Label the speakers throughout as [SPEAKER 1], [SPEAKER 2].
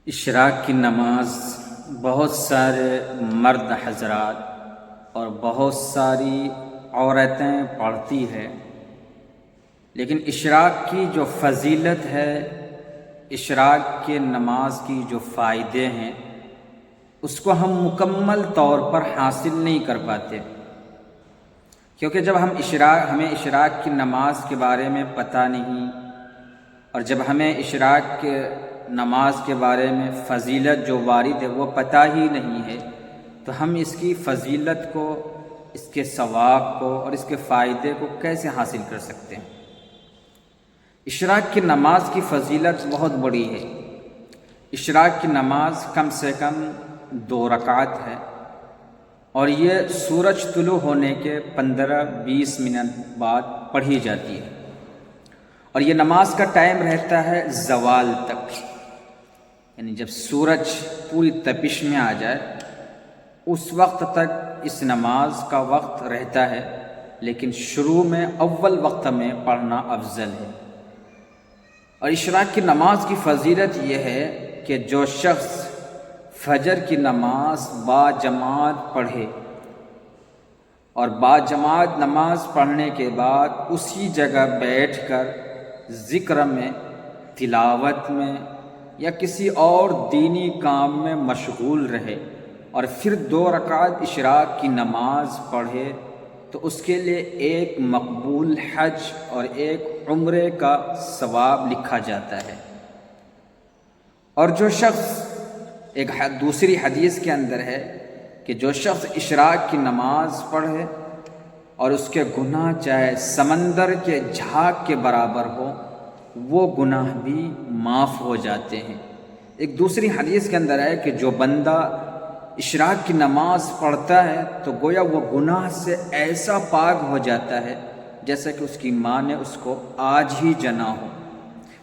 [SPEAKER 1] اشراق کی نماز بہت سارے مرد حضرات اور بہت ساری عورتیں پڑھتی ہے، لیکن اشراق کی جو فضیلت ہے، اشراق کے نماز کی جو فائدے ہیں، اس کو ہم مکمل طور پر حاصل نہیں کر پاتے، کیونکہ جب ہمیں اشراق کی نماز کے بارے میں پتہ نہیں، اور جب ہمیں اشراق کے نماز کے بارے میں فضیلت جو وارد ہے وہ پتہ ہی نہیں ہے، تو ہم اس کی فضیلت کو، اس کے ثواب کو اور اس کے فائدے کو کیسے حاصل کر سکتے ہیں؟ اشراق کی نماز کی فضیلت بہت بڑی ہے۔ اشراق کی نماز کم سے کم 2 رکعت ہے، اور یہ سورج طلوع ہونے کے 15-20 منٹ بعد پڑھی جاتی ہے، اور یہ نماز کا ٹائم رہتا ہے زوال تک، یعنی جب سورج پوری تپش میں آ جائے اس وقت تک اس نماز کا وقت رہتا ہے، لیکن شروع میں اول وقت میں پڑھنا افضل ہے۔ اور اشراق کی نماز کی فضیلت یہ ہے کہ جو شخص فجر کی نماز باجماعت پڑھے اور باجماعت نماز پڑھنے کے بعد اسی جگہ بیٹھ کر ذکر میں، تلاوت میں یا کسی اور دینی کام میں مشغول رہے اور پھر 2 رکعت اشراق کی نماز پڑھے، تو اس کے لیے ایک مقبول حج اور ایک عمرے کا ثواب لکھا جاتا ہے۔ اور جو شخص، ایک دوسری حدیث کے اندر ہے کہ جو شخص اشراق کی نماز پڑھے اور اس کے گناہ چاہے سمندر کے جھاگ کے برابر ہو، وہ گناہ بھی معاف ہو جاتے ہیں۔ ایک دوسری حدیث کے اندر ہے کہ جو بندہ اشراق کی نماز پڑھتا ہے تو گویا وہ گناہ سے ایسا پاک ہو جاتا ہے جیسا کہ اس کی ماں نے اس کو آج ہی جنا ہو۔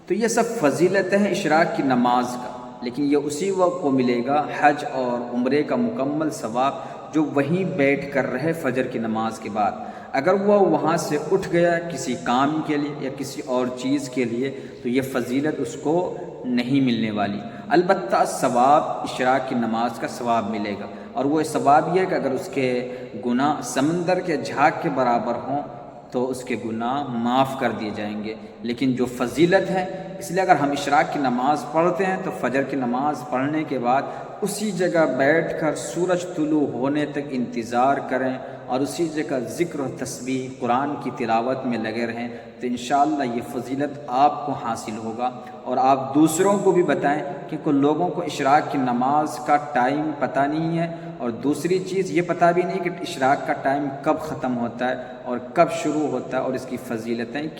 [SPEAKER 1] تو یہ سب فضیلتیں ہیں اشراق کی نماز کا، لیکن یہ اسی وقت کو ملے گا حج اور عمرے کا مکمل ثواب جو وہیں بیٹھ کر رہے فجر کی نماز کے بعد۔ اگر وہ وہاں سے اٹھ گیا کسی کام کے لیے یا کسی اور چیز کے لیے تو یہ فضیلت اس کو نہیں ملنے والی، البتہ ثواب اشراق کی نماز کا ثواب ملے گا، اور وہ ثواب یہ ہے کہ اگر اس کے گناہ سمندر کے جھاگ کے برابر ہوں تو اس کے گناہ معاف کر دیے جائیں گے۔ لیکن جو فضیلت ہے، اس لیے اگر ہم اشراق کی نماز پڑھتے ہیں تو فجر کی نماز پڑھنے کے بعد اسی جگہ بیٹھ کر سورج طلوع ہونے تک انتظار کریں اور اسی جگہ ذکر و تسبیح قرآن کی تلاوت میں لگے رہیں، تو انشاءاللہ یہ فضیلت آپ کو حاصل ہوگا، اور آپ دوسروں کو بھی بتائیں، کیونکہ لوگوں کو اشراق کی نماز کا ٹائم پتہ نہیں ہے، اور دوسری چیز یہ پتہ بھی نہیں کہ اشراق کا ٹائم کب ختم ہوتا ہے اور کب شروع ہوتا ہے اور اس کی فضیلتیں کیا